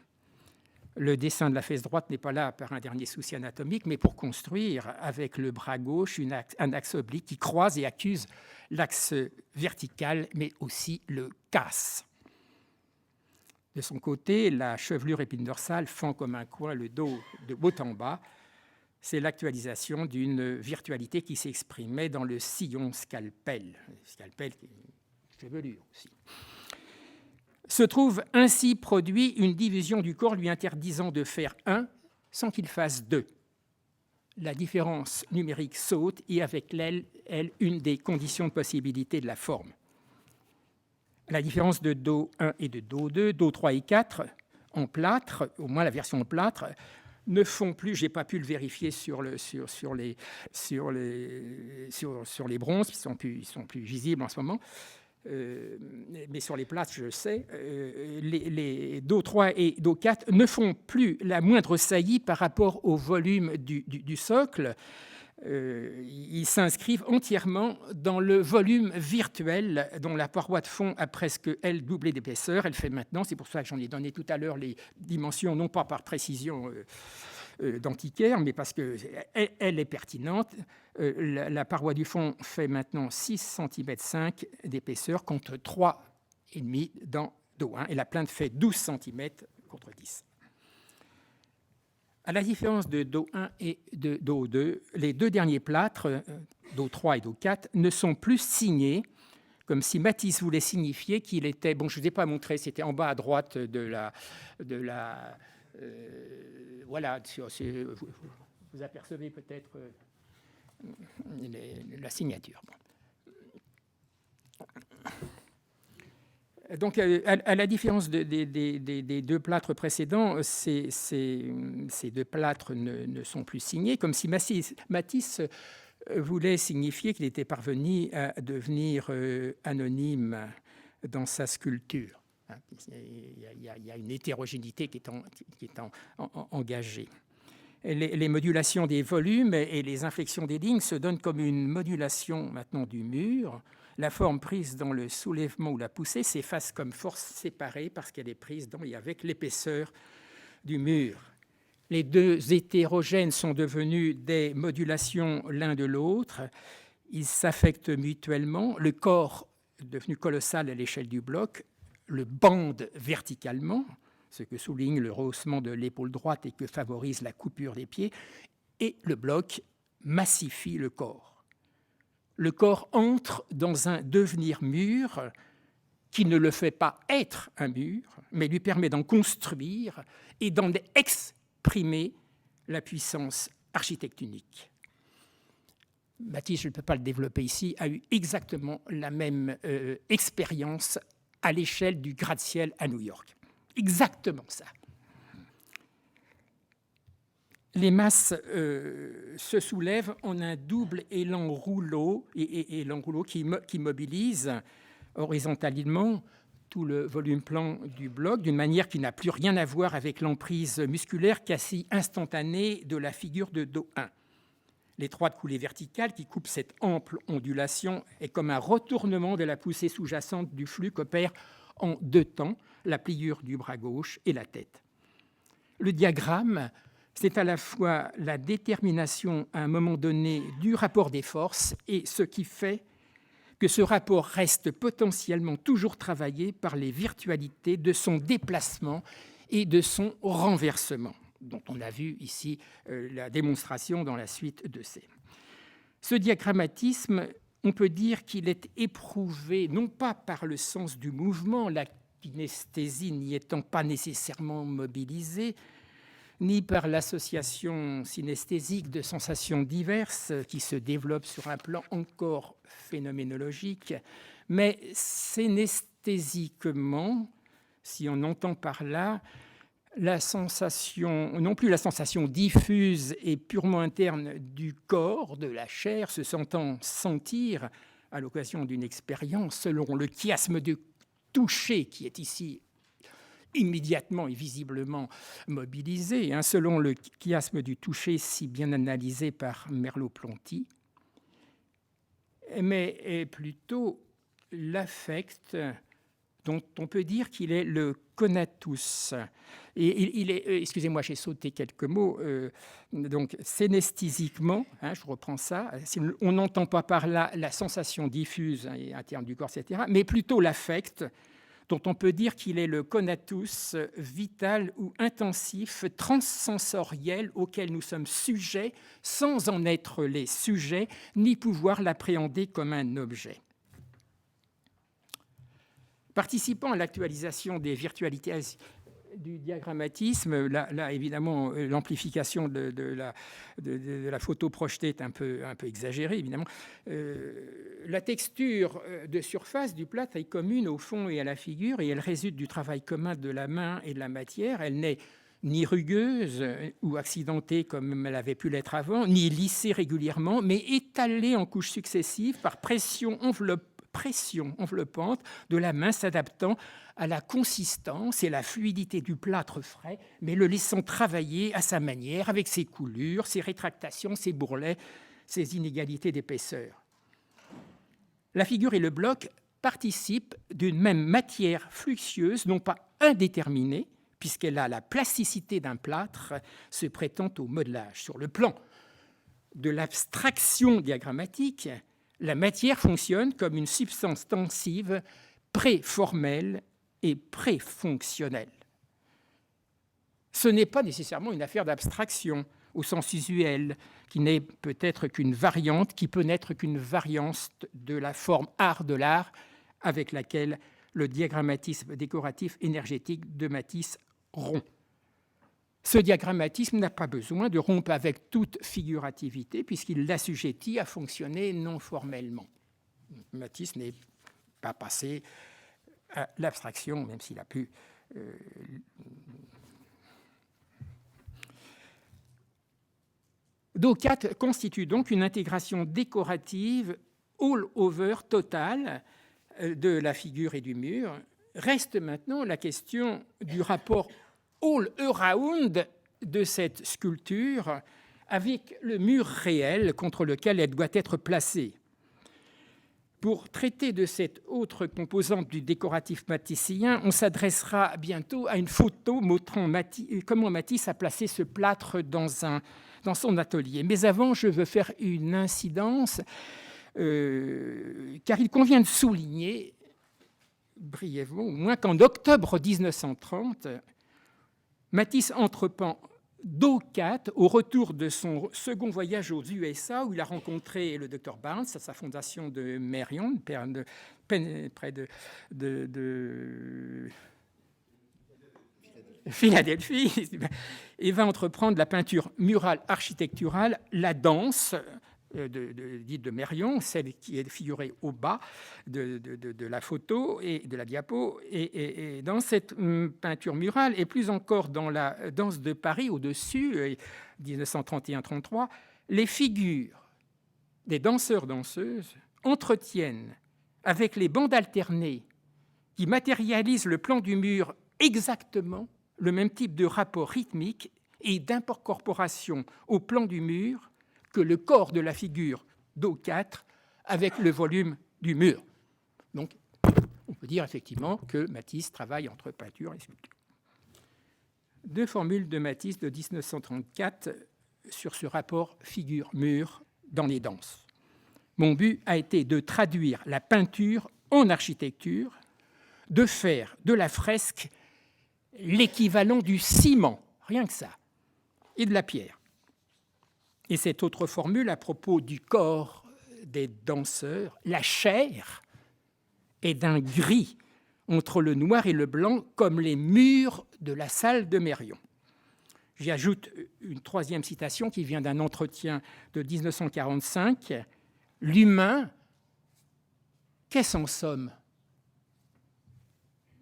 Le dessin de la fesse droite n'est pas là par un dernier souci anatomique, mais pour construire avec le bras gauche un axe oblique qui croise et accuse l'axe vertical, mais aussi le casse. De son côté, la chevelure épine dorsale fend comme un coin le dos de haut en bas. C'est l'actualisation d'une virtualité qui s'exprimait dans le sillon scalpel. Scalpel qui est une chevelure aussi. Se trouve ainsi produit une division du corps lui interdisant de faire un sans qu'il fasse deux. La différence numérique saute et avec elle, une des conditions de possibilité de la forme. La différence de Do 1 et de Do 2, Do 3 et 4, en plâtre, au moins la version en plâtre, ne font plus, je n'ai pas pu le vérifier sur les bronzes, ils sont plus visibles en ce moment, mais sur les plâtres, je le sais, les Do3 et Do4 ne font plus la moindre saillie par rapport au volume du socle. Ils s'inscrivent entièrement dans le volume virtuel dont la paroi de fond a presque, elle, doublé d'épaisseur. Elle fait maintenant, c'est pour ça que j'en ai donné tout à l'heure les dimensions, non pas par précision d'antiquaire, mais parce qu'elle est pertinente. La paroi du fond fait maintenant 6,5 cm d'épaisseur contre 3,5 dans Do1, et la plainte fait 12 cm contre 10. À la différence de Do1 et de Do2, les deux derniers plâtres, Do3 et Do4, ne sont plus signés, comme si Matisse voulait signifier qu'il était... Bon, je ne vous ai pas montré, c'était en bas à droite de la voilà, vous apercevez peut-être la signature. Donc, à la différence des deux plâtres précédents, ces deux plâtres ne sont plus signés, comme si Matisse voulait signifier qu'il était parvenu à devenir anonyme dans sa sculpture. Il y a une hétérogénéité qui est engagée. Les modulations des volumes et les inflexions des lignes se donnent comme une modulation maintenant du mur. La forme prise dans le soulèvement ou la poussée s'efface comme force séparée parce qu'elle est prise dans et avec l'épaisseur du mur. Les deux hétérogènes sont devenus des modulations l'un de l'autre. Ils s'affectent mutuellement. Le corps, devenu colossal à l'échelle du bloc, le bande verticalement, ce que souligne le rehaussement de l'épaule droite et que favorise la coupure des pieds, et le bloc massifie le corps. Le corps entre dans un devenir mur qui ne le fait pas être un mur, mais lui permet d'en construire et d'en exprimer la puissance architectonique. Matisse, je ne peux pas le développer ici, a eu exactement la même expérience à l'échelle du gratte-ciel à New York. Exactement ça. Les masses se soulèvent en un double élan rouleau, qui mobilise horizontalement tout le volume plan du bloc d'une manière qui n'a plus rien à voir avec l'emprise musculaire quasi instantanée de la figure de Do1. L'étroite coulée verticale qui coupe cette ample ondulation est comme un retournement de la poussée sous-jacente du flux qu'opère en deux temps la pliure du bras gauche et la tête. Le diagramme, c'est à la fois la détermination à un moment donné du rapport des forces et ce qui fait que ce rapport reste potentiellement toujours travaillé par les virtualités de son déplacement et de son renversement, dont on a vu ici la démonstration dans la suite de ces. Ce diagrammatisme, on peut dire qu'il est éprouvé non pas par le sens du mouvement, la kinesthésie n'y étant pas nécessairement mobilisée, ni par l'association synesthésique de sensations diverses qui se développent sur un plan encore phénoménologique, mais synesthésiquement, si on entend par là la sensation, non plus la sensation diffuse et purement interne du corps, de la chair, se sentant sentir à l'occasion d'une expérience selon le chiasme de toucher qui est ici immédiatement et visiblement mobilisé, selon le chiasme du toucher si bien analysé par Merleau-Ponty, mais plutôt l'affect dont on peut dire qu'il est le conatus. Et il est, excusez-moi, j'ai sauté quelques mots, donc synesthésiquement, je reprends ça, on n'entend pas par là la sensation diffuse et interne du corps, etc., mais plutôt l'affect, dont on peut dire qu'il est le conatus vital ou intensif, transsensoriel, auquel nous sommes sujets, sans en être les sujets, ni pouvoir l'appréhender comme un objet. Participant à l'actualisation des virtualités du diagrammatisme, là évidemment, l'amplification de la photo projetée est un peu exagérée, évidemment. La texture de surface du plâtre est commune au fond et à la figure, et elle résulte du travail commun de la main et de la matière. Elle n'est ni rugueuse ou accidentée comme elle avait pu l'être avant, ni lissée régulièrement, mais étalée en couches successives par pression pression enveloppante de la main s'adaptant à la consistance et la fluidité du plâtre frais, mais le laissant travailler à sa manière, avec ses coulures, ses rétractations, ses bourrelets, ses inégalités d'épaisseur. La figure et le bloc participent d'une même matière fluxueuse, non pas indéterminée, puisqu'elle a la plasticité d'un plâtre se prêtant au modelage. Sur le plan de l'abstraction diagrammatique, la matière fonctionne comme une substance tensive préformelle et préfonctionnelle. Ce n'est pas nécessairement une affaire d'abstraction au sens usuel, qui n'est peut-être qu'une variante, qui peut n'être qu'une variance de la forme art de l'art avec laquelle le diagrammatisme décoratif énergétique de Matisse rompt. Ce diagrammatisme n'a pas besoin de rompre avec toute figurativité puisqu'il l'assujettit à fonctionner non formellement. Matisse n'est pas passé à l'abstraction, même s'il a pu Do4 constitue donc une intégration décorative all-over totale de la figure et du mur. Reste maintenant la question du rapport all-around de cette sculpture avec le mur réel contre lequel elle doit être placée. Pour traiter de cette autre composante du décoratif matissien, on s'adressera bientôt à une photo montrant comment Matisse a placé ce plâtre dans son atelier. Mais avant, je veux faire une incidence, car il convient de souligner, brièvement au moins, qu'en octobre 1930, Matisse entreprend Do4 au retour de son second voyage aux USA, où il a rencontré le Dr Barnes à sa fondation de Merion, près de Philadelphie, et va entreprendre la peinture murale architecturale, la danse, dite de Merion, celle qui est figurée au bas de la photo et de la diapo. Et dans cette peinture murale, et plus encore dans la danse de Paris au-dessus, 1931-33, les figures des danseurs-danseuses entretiennent avec les bandes alternées qui matérialisent le plan du mur exactement le même type de rapport rythmique et d'incorporation au plan du mur que le corps de la figure Do4 avec le volume du mur. Donc, on peut dire effectivement que Matisse travaille entre peinture et sculpture. Deux formules de Matisse de 1934 sur ce rapport figure-mur dans les danses. Mon but a été de traduire la peinture en architecture, de faire de la fresque l'équivalent du ciment, rien que ça, et de la pierre. Et cette autre formule à propos du corps des danseurs, la chair est d'un gris entre le noir et le blanc, comme les murs de la salle de Merion. J'y ajoute une troisième citation qui vient d'un entretien de 1945. L'humain, qu'est-ce en somme ?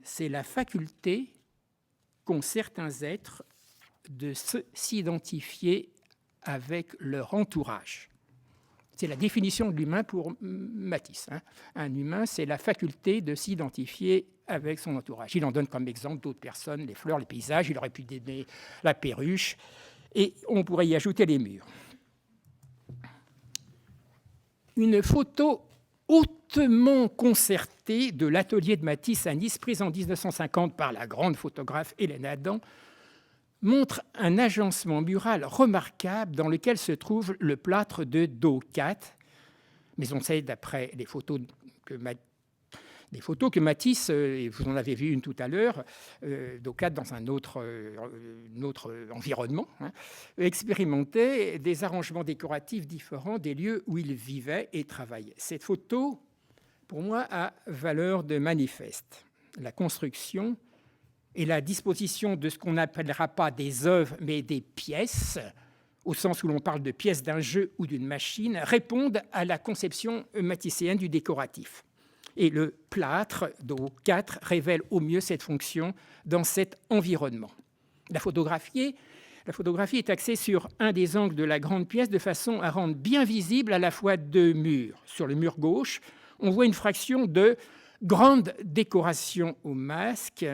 C'est la faculté qu'ont certains êtres de s'identifier avec leur entourage. C'est la définition de l'humain pour Matisse. Un humain, c'est la faculté de s'identifier avec son entourage. Il en donne comme exemple d'autres personnes, les fleurs, les paysages, il aurait pu donner la perruche, et on pourrait y ajouter les murs. Une photo hautement concertée de l'atelier de Matisse à Nice, prise en 1950 par la grande photographe Hélène Adam, montre un agencement mural remarquable dans lequel se trouve le plâtre de Do4. Mais on sait, d'après les photos que Matisse, et vous en avez vu une tout à l'heure, Do4 dans un autre environnement, expérimentait des arrangements décoratifs différents des lieux où il vivait et travaillait. Cette photo, pour moi, a valeur de manifeste. La construction et la disposition de ce qu'on n'appellera pas des œuvres, mais des pièces, au sens où l'on parle de pièces d'un jeu ou d'une machine, répondent à la conception matisséenne du décoratif. Et le plâtre Do4 révèle au mieux cette fonction dans cet environnement. La photographie est axée sur un des angles de la grande pièce de façon à rendre bien visible à la fois deux murs. Sur le mur gauche, on voit une fraction de grande décoration au masque,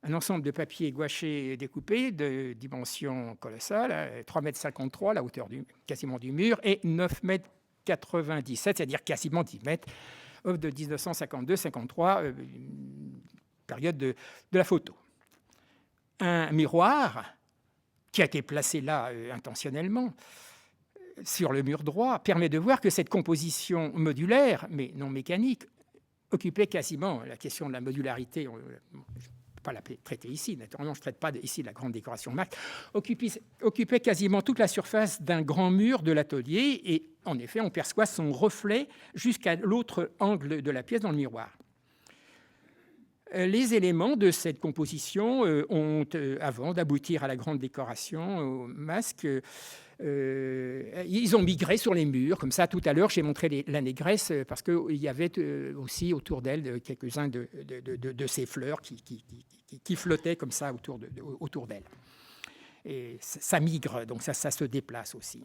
un ensemble de papier gouaché découpé de dimensions colossales, 3,53 m, la hauteur quasiment du mur, et 9,97 m, c'est-à-dire quasiment 10 mètres, œuvre de 1952-53, période de la photo. Un miroir qui a été placé là intentionnellement sur le mur droit permet de voir que cette composition modulaire, mais non mécanique, occupait quasiment la question de la modularité. Je ne peux pas la traiter ici, naturellement, je ne traite pas ici de la grande décoration masque, occupait quasiment toute la surface d'un grand mur de l'atelier, et en effet, on perçoit son reflet jusqu'à l'autre angle de la pièce dans le miroir. Les éléments de cette composition ont, avant d'aboutir à la grande décoration au masque, ils ont migré sur les murs. Comme ça, tout à l'heure, j'ai montré la négresse parce qu'il y avait aussi autour d'elle quelques-uns de ces fleurs qui flottaient comme ça autour d'elle. Et ça migre, donc ça se déplace aussi.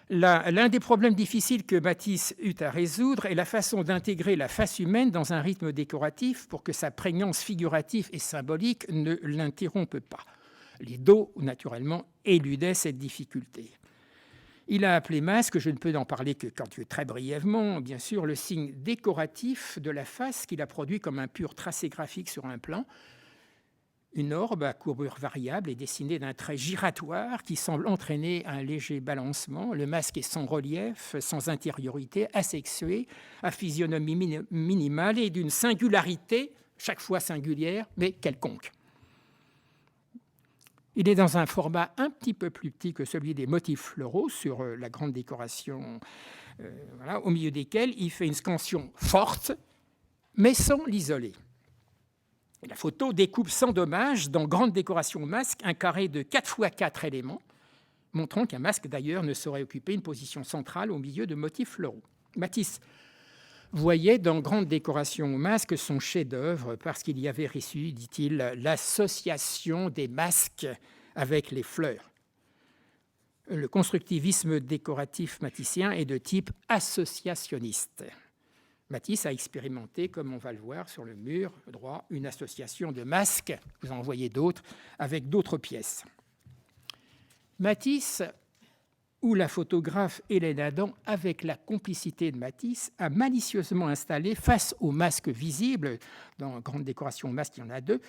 L'un des problèmes difficiles que Matisse eut à résoudre est la façon d'intégrer la face humaine dans un rythme décoratif pour que sa prégnance figurative et symbolique ne l'interrompe pas. Les dos, naturellement, éludaient cette difficulté. Il a appelé masque, je ne peux en parler que très brièvement, bien sûr, le signe décoratif de la face qu'il a produit comme un pur tracé graphique sur un plan. Une orbe à courbure variable est dessinée d'un trait giratoire qui semble entraîner un léger balancement. Le masque est sans relief, sans intériorité, asexué, à physionomie minimale et d'une singularité, chaque fois singulière, mais quelconque. Il est dans un format un petit peu plus petit que celui des motifs floraux sur la grande décoration, au milieu desquels il fait une scansion forte, mais sans l'isoler. La photo découpe sans dommage, dans grande décoration au masque, un carré de 4 x 4 éléments, montrant qu'un masque d'ailleurs ne saurait occuper une position centrale au milieu de motifs floraux. Matisse voyait dans grande décoration au masque son chef-d'œuvre parce qu'il y avait reçu, dit-il, l'association des masques avec les fleurs. Le constructivisme décoratif matissien est de type associationniste. Matisse a expérimenté, comme on va le voir sur le mur droit, une association de masques, vous en voyez d'autres, avec d'autres pièces. Matisse, ou la photographe Hélène Adam, avec la complicité de Matisse, a malicieusement installé face au masque visible, dans grande décoration au masque, il y en a deux,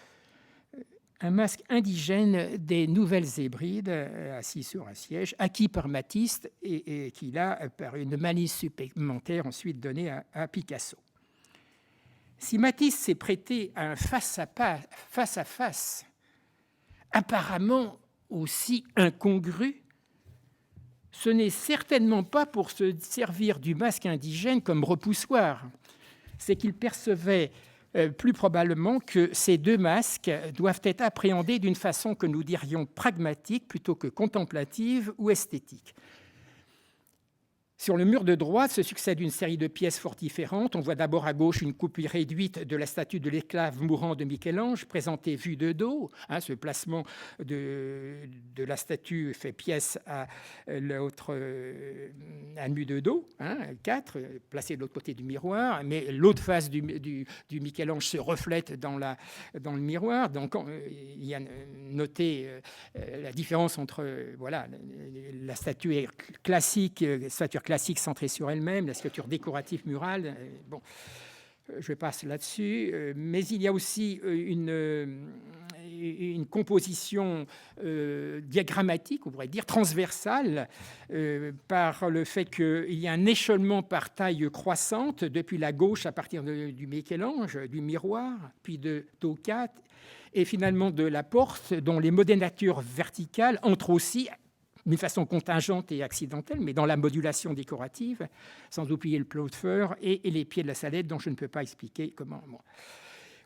un masque indigène des Nouvelles Hébrides, assis sur un siège, acquis par Matisse et qu'il a, par une malice supplémentaire, ensuite donné à Picasso. Si Matisse s'est prêté à un face-à-face apparemment aussi incongru, ce n'est certainement pas pour se servir du masque indigène comme repoussoir. C'est qu'il percevait plus probablement que ces deux masques doivent être appréhendés d'une façon que nous dirions pragmatique plutôt que contemplative ou esthétique. Sur le mur de droite se succède une série de pièces fort différentes. On voit d'abord à gauche une copie réduite de la statue de l'esclave mourant de Michel-Ange, présentée vue de dos. Ce placement de la statue fait pièce à l'autre, à nu de dos, 4, placé de l'autre côté du miroir, mais l'autre face du Michel-Ange se reflète dans le miroir. Donc, il y a noté la différence entre la statue classique, centrée sur elle-même, la sculpture décorative murale. Bon, je passe là-dessus. Mais il y a aussi une composition diagrammatique, on pourrait dire, transversale, par le fait qu'il y a un échelonnement par taille croissante depuis la gauche à partir du Michel-Ange, du miroir, puis de Do4, et finalement de la porte, dont les modénatures verticales entrent aussi d'une façon contingente et accidentelle, mais dans la modulation décorative, sans oublier le plot-de-fer et les pieds de la salette, dont je ne peux pas expliquer comment. Bon.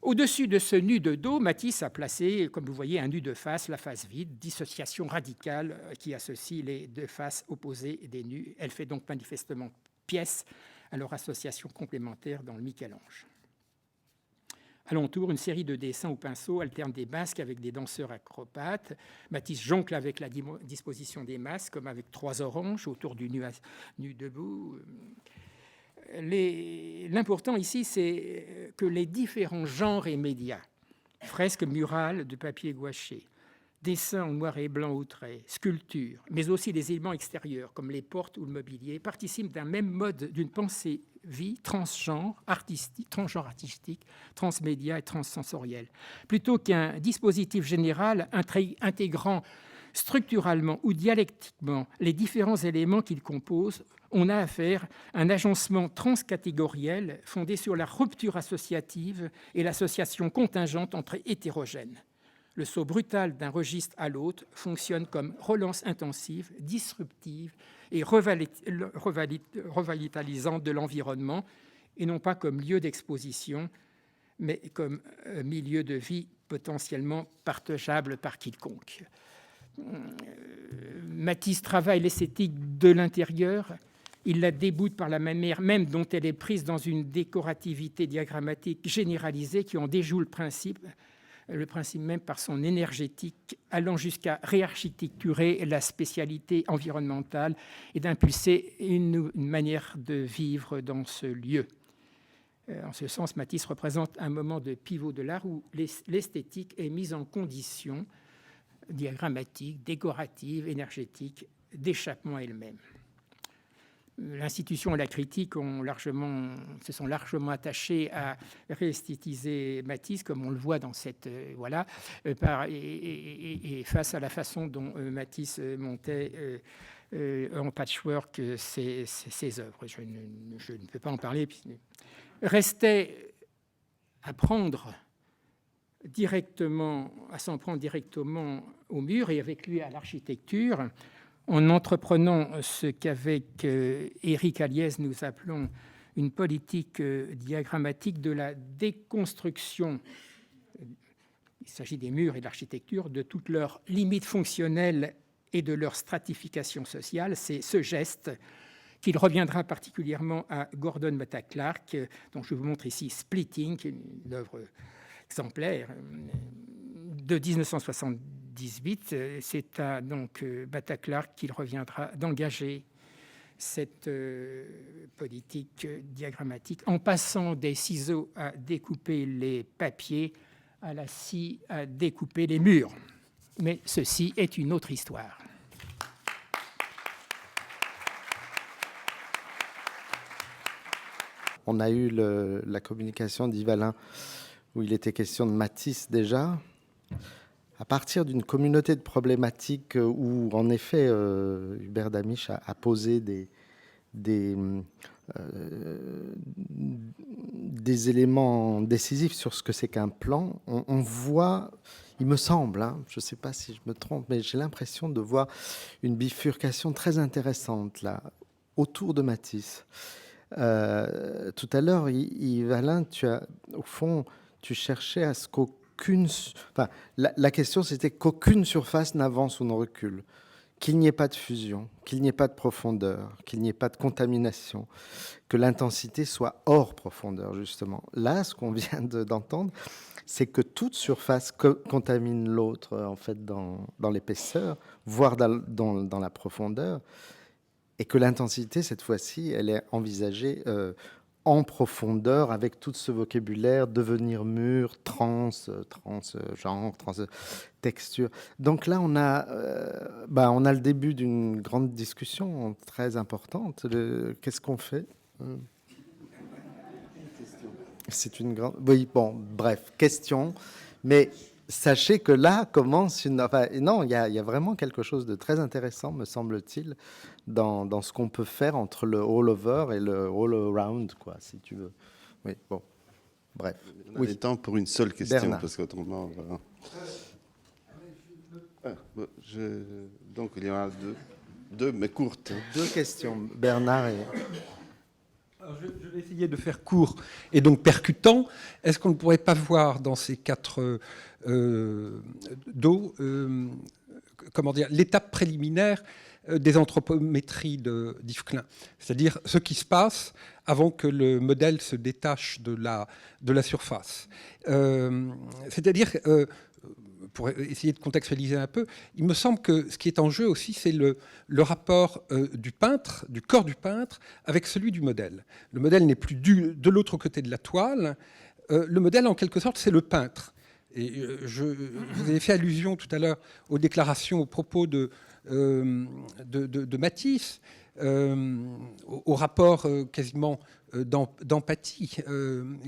Au-dessus de ce nu de dos, Matisse a placé, comme vous voyez, un nu de face, la face vide, dissociation radicale qui associe les deux faces opposées des nus. Elle fait donc manifestement pièce à leur association complémentaire dans le Michel-Ange. Alentour, une série de dessins au pinceau alterne des masques avec des danseurs acrobates. Matisse jongle avec la disposition des masques, comme avec 3 oranges autour du nu debout. l'important ici, c'est que les différents genres et médias, fresques murales de papier gouaché, dessins en noir et blanc au trait, sculptures, mais aussi les éléments extérieurs comme les portes ou le mobilier, participent d'un même mode d'une pensée-vie transgenre artistique, transmédia et transsensorielle. Plutôt qu'un dispositif général intégrant structurellement ou dialectiquement les différents éléments qu'il compose, on a affaire à un agencement transcatégoriel fondé sur la rupture associative et l'association contingente entre hétérogènes. Le saut brutal d'un registre à l'autre fonctionne comme relance intensive, disruptive et revitalisante de l'environnement, et non pas comme lieu d'exposition, mais comme milieu de vie potentiellement partageable par quiconque. Matisse travaille l'esthétique de l'intérieur. Il la déboute par la manière même dont elle est prise dans une décorativité diagrammatique généralisée qui en déjoue le principe même par son énergétique, allant jusqu'à réarchitecturer la spécialité environnementale et d'impulser une manière de vivre dans ce lieu. En ce sens, Matisse représente un moment de pivot de l'art où l'esthétique est mise en condition diagrammatique, décorative, énergétique, d'échappement à elle-même. L'institution et la critique se sont largement attachées à réesthétiser Matisse, comme on le voit dans cette et face à la façon dont Matisse montait en patchwork ses œuvres. Je ne peux pas en parler. Restait à s'en prendre directement au mur et avec lui à l'architecture, en entreprenant ce qu'avec Éric Aliès nous appelons une politique diagrammatique de la déconstruction. Il s'agit des murs et de l'architecture, de toutes leurs limites fonctionnelles et de leur stratification sociale. C'est ce geste qu'il reviendra particulièrement à Gordon Matta Clark, dont je vous montre ici Splitting, une œuvre exemplaire de 1978. C'est à Matta Clark qu'il reviendra d'engager cette politique diagrammatique en passant des ciseaux à découper les papiers à la scie à découper les murs. Mais ceci est une autre histoire. On a eu la communication d'Yves Alain où il était question de Matisse déjà. À partir d'une communauté de problématiques où, en effet, Hubert Damisch a posé des éléments décisifs sur ce que c'est qu'un plan, on voit, il me semble, je ne sais pas si je me trompe, mais j'ai l'impression de voir une bifurcation très intéressante là, autour de Matisse. Tout à l'heure, Yves Alain, au fond, tu cherchais à ce qu'aucune... Enfin, la question, c'était qu'aucune surface n'avance ou ne recule, qu'il n'y ait pas de fusion, qu'il n'y ait pas de profondeur, qu'il n'y ait pas de contamination, que l'intensité soit hors profondeur, justement. Là, ce qu'on vient d'entendre, c'est que toute surface contamine l'autre, en fait, dans l'épaisseur, voire dans la profondeur, et que l'intensité, cette fois-ci, elle est envisagée en profondeur, avec tout ce vocabulaire, devenir mûr, genre, texture. Donc là, on a le début d'une grande discussion très importante. Qu'est-ce qu'on fait ? C'est une grande... Oui, bon, bref, question. Mais sachez que là commence une... Enfin, non, il y a vraiment quelque chose de très intéressant, me semble-t-il, dans ce qu'on peut faire entre le all-over et le all-around, quoi, si tu veux. Oui, bon, bref. On a le temps pour une seule question, Bernard. parce qu'autrement... Donc, il y en a deux, mais courtes. Deux questions, Bernard et... Alors, je vais essayer de faire court et donc percutant. Est-ce qu'on ne pourrait pas voir dans ces quatre dos, l'étape préliminaire des anthropométries d'Yves Klein, c'est-à-dire ce qui se passe avant que le modèle se détache de la surface. C'est-à-dire pour essayer de contextualiser un peu, il me semble que ce qui est en jeu aussi, c'est le rapport du peintre, du corps du peintre, avec celui du modèle. Le modèle n'est plus de l'autre côté de la toile. Le modèle, en quelque sorte, c'est le peintre. Et vous avez fait allusion tout à l'heure aux déclarations, aux propos de Matisse, au rapport quasiment d'empathie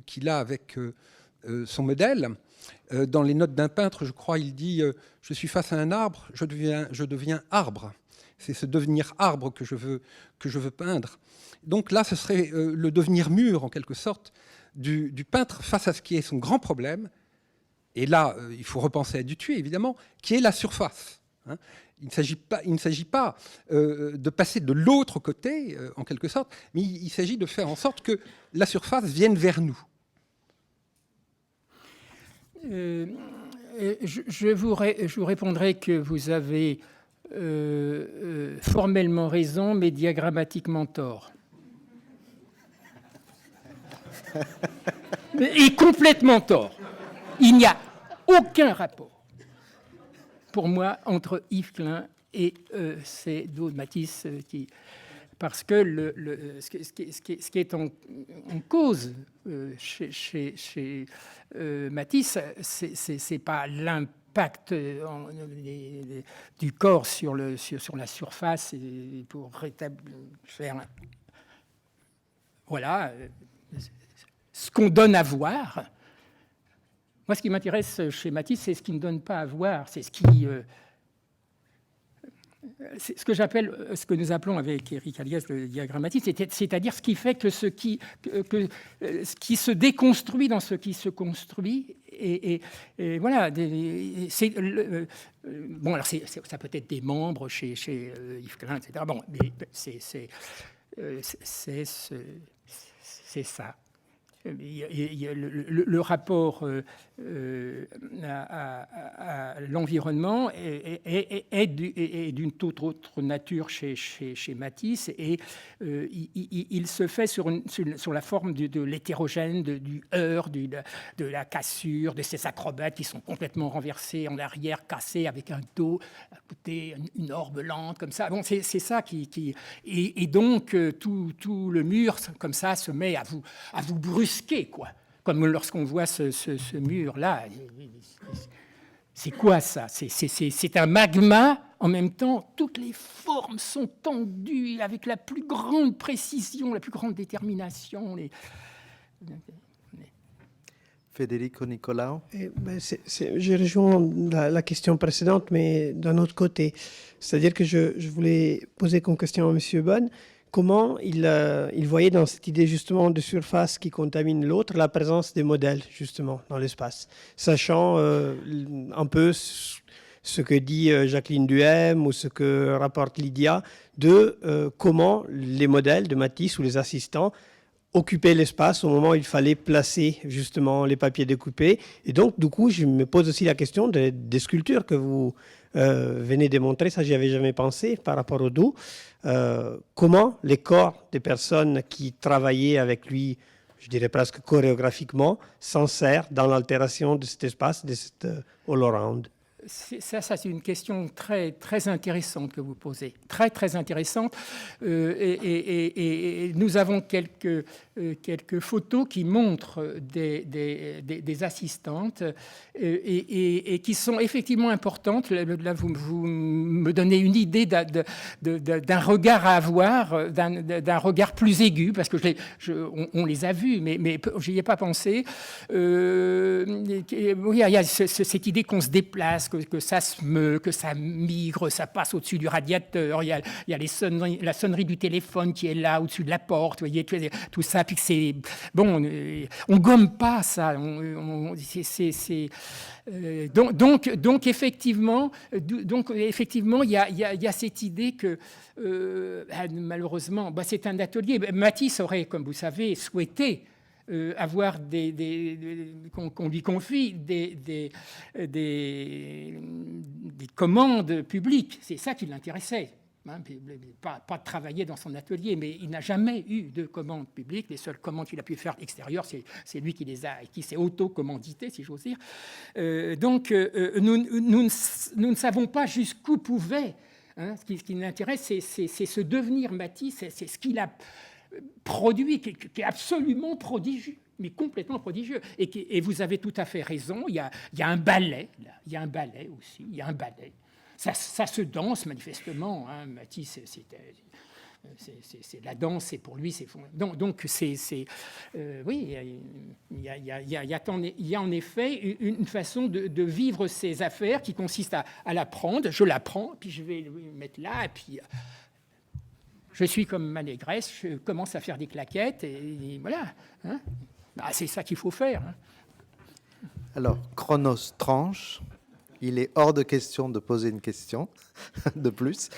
qu'il a avec son modèle. Dans les notes d'un peintre, je crois, il dit « Je suis face à un arbre, je deviens arbre ». C'est ce devenir arbre que je veux peindre. Donc là, ce serait le devenir mûr, en quelque sorte, du peintre face à ce qui est son grand problème. Et là, il faut repenser à Dutuit, évidemment, qui est la surface. Hein. Il ne s'agit pas de passer de l'autre côté, en quelque sorte, mais il s'agit de faire en sorte que la surface vienne vers nous. Je vous répondrai que vous avez formellement raison, mais diagrammatiquement tort. Et complètement tort. Il n'y a aucun rapport, pour moi, entre Yves Klein et ces dos de Matisse, parce que ce qui est en cause chez Matisse, c'est pas l'impact du corps sur la surface et pour faire voilà ce qu'on donne à voir. Moi, ce qui m'intéresse chez Matisse, c'est ce qui ne donne pas à voir, c'est ce que j'appelle, ce que nous appelons avec Éric Aliès le diagrammatisme, c'est-à-dire ce qui fait que ce qui se déconstruit dans ce qui se construit, et voilà. Bon, alors ça peut être des membres chez Yves Klein, etc. Bon, mais c'est ça. Le rapport à l'environnement est d'une toute autre nature chez Matisse, et il se fait sur la forme de l'hétérogène, du heurt, de la cassure, de ces acrobates qui sont complètement renversés en arrière, cassés avec un dos à côté, une orbe lente comme ça. Bon, c'est ça et donc tout le mur comme ça se met à vous brusquer, quoi. Comme lorsqu'on voit ce mur-là. C'est quoi ça? C'est un magma. En même temps, toutes les formes sont tendues avec la plus grande précision, la plus grande détermination. Federico Nicolau. Je rejoins la question précédente, mais d'un autre côté. C'est-à-dire que je voulais poser comme question à M. Bonne, comment il voyait dans cette idée justement de surface qui contamine l'autre la présence des modèles justement dans l'espace, sachant un peu ce que dit Jacqueline Duhem ou ce que rapporte Lydia de comment les modèles de Matisse ou les assistants occupaient l'espace au moment où il fallait placer justement les papiers découpés. Et donc du coup je me pose aussi la question des sculptures que vous venez de montrer, ça j'y avais jamais pensé par rapport au dos. Comment les corps des personnes qui travaillaient avec lui, je dirais presque chorégraphiquement, s'insèrent dans l'altération de cet espace, de cet all-around. Ça, c'est une question très, très intéressante que vous posez, très, très intéressante. Et nous avons quelques photos qui montrent des assistantes et qui sont effectivement importantes. Là, vous me donnez une idée d'un regard à avoir, d'un regard plus aigu, parce que on les a vus, mais je n'y ai pas pensé. Il y a cette idée qu'on se déplace, que ça se meut, que ça migre, ça passe au-dessus du radiateur. Il y a la sonnerie du téléphone qui est là, au-dessus de la porte. Vous voyez, tout ça. Puis c'est bon, on gomme pas ça. Donc effectivement, il y a cette idée que malheureusement, c'est un atelier. Matisse aurait, comme vous savez, souhaité avoir qu'on lui confie des commandes publiques. C'est ça qui l'intéressait. hein, pas de travailler dans son atelier, mais il n'a jamais eu de commandes publiques. Les seules commandes qu'il a pu faire extérieures, c'est lui qui s'est auto-commandité, si j'ose dire. Donc, nous ne savons pas jusqu'où pouvait. Hein, ce qui l'intéresse, c'est ce devenir Matisse, c'est ce qu'il a produit, qui est absolument prodigieux, mais complètement prodigieux. Et vous avez tout à fait raison, il y a un ballet, là. Il y a un ballet aussi, il y a un ballet. Ça se danse manifestement. Hein. Matisse, c'est la danse, c'est pour lui, c'est donc oui, il y a en effet une façon de vivre ses affaires qui consiste à la prendre. Je la prends, puis je vais le mettre là, et puis je suis comme ma négresse, je commence à faire des claquettes, et voilà. Hein. Bah, c'est ça qu'il faut faire. Hein. Alors, Chronos tranche. Il est hors de question de poser une question de plus.